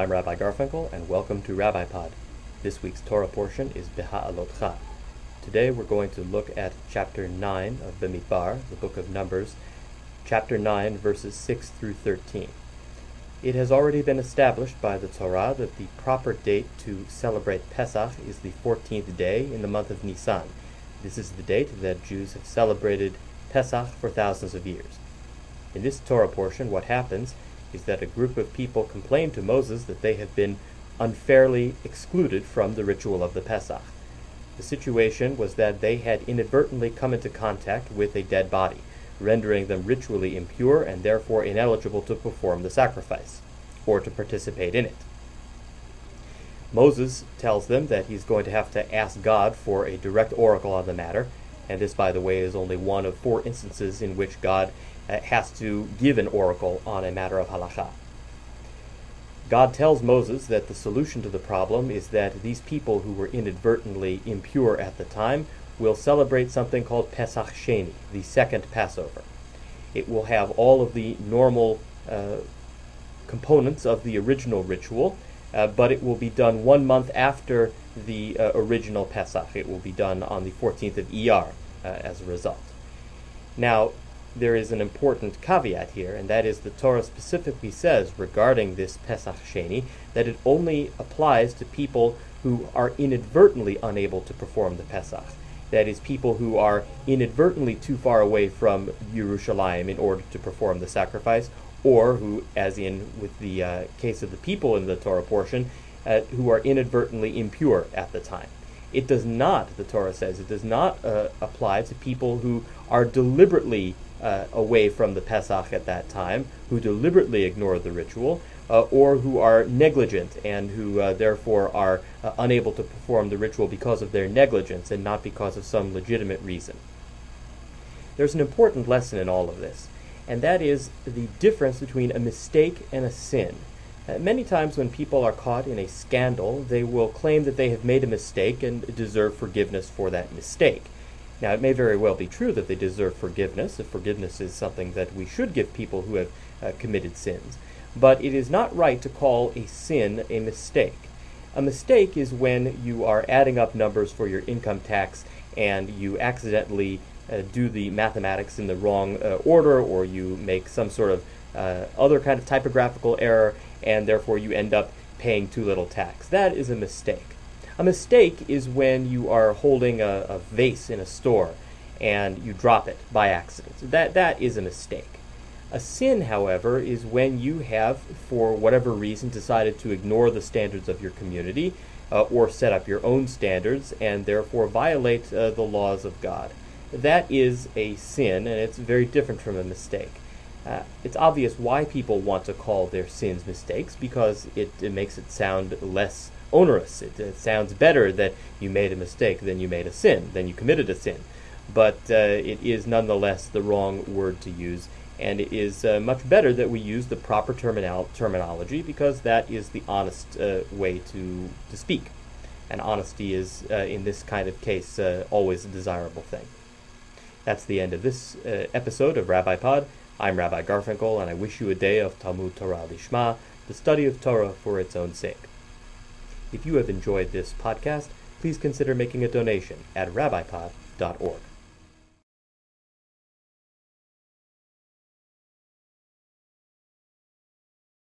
I'm Rabbi Garfinkel, and welcome to RabbiPod. This week's Torah portion is Behaalotekha. Today we're going to look at chapter 9 of Bamidbar, the book of Numbers, chapter 9, verses 6 through 13. It has already been established by the Torah that the proper date to celebrate Pesach is the 14th day in the month of Nisan. This is the date that Jews have celebrated Pesach for thousands of years. In this Torah portion, what happens is that a group of people complain to Moses that they have been unfairly excluded from the ritual of the Pesach. The situation was that they had inadvertently come into contact with a dead body, rendering them ritually impure and therefore ineligible to perform the sacrifice, or to participate in it. Moses tells them that he's going to have to ask God for a direct oracle on the matter, and this, by the way, is only one of 4 instances in which God has to give an oracle on a matter of halakha. God tells Moses that the solution to the problem is that these people who were inadvertently impure at the time will celebrate something called Pesah Sheni, the second Passover. It will have all of the normal components of the original ritual, but it will be done 1 month after the original Pesach. It will be done on the 14th of Iyar as a result. Now, there is an important caveat here, and that is the Torah specifically says regarding this Pesach Sheni that it only applies to people who are inadvertently unable to perform the Pesach. That is, people who are inadvertently too far away from Yerushalayim in order to perform the sacrifice, or who, as in with the case of the people in the Torah portion, who are inadvertently impure at the time. It does not, the Torah says, it does not apply to people who are deliberately away from the Pesach at that time, who deliberately ignore the ritual, or who are negligent and who therefore are unable to perform the ritual because of their negligence and not because of some legitimate reason. There's an important lesson in all of this, and that is the difference between a mistake and a sin. Many times when people are caught in a scandal, they will claim that they have made a mistake and deserve forgiveness for that mistake. Now, it may very well be true that they deserve forgiveness, if forgiveness is something that we should give people who have committed sins. But it is not right to call a sin a mistake. A mistake is when you are adding up numbers for your income tax and you accidentally do the mathematics in the wrong order, or you make some sort of other kind of typographical error, and therefore you end up paying too little tax. That is a mistake. A mistake is when you are holding a vase in a store and you drop it by accident. That is a mistake. A sin, however, is when you have, for whatever reason, decided to ignore the standards of your community or set up your own standards and therefore violate the laws of God. That is a sin, and it's very different from a mistake. It's obvious why people want to call their sins mistakes, because it makes it sound less onerous. It sounds better that you made a mistake than you made a sin, than you committed a sin. But it is nonetheless the wrong word to use, and it is much better that we use the proper terminology, because that is the honest way to speak. And honesty is, in this kind of case, always a desirable thing. That's the end of this episode of RabbiPod. I'm Rabbi Garfinkel, and I wish you a day of Talmud Torah Lishma, the study of Torah for its own sake. If you have enjoyed this podcast, please consider making a donation at RabbiPod.org.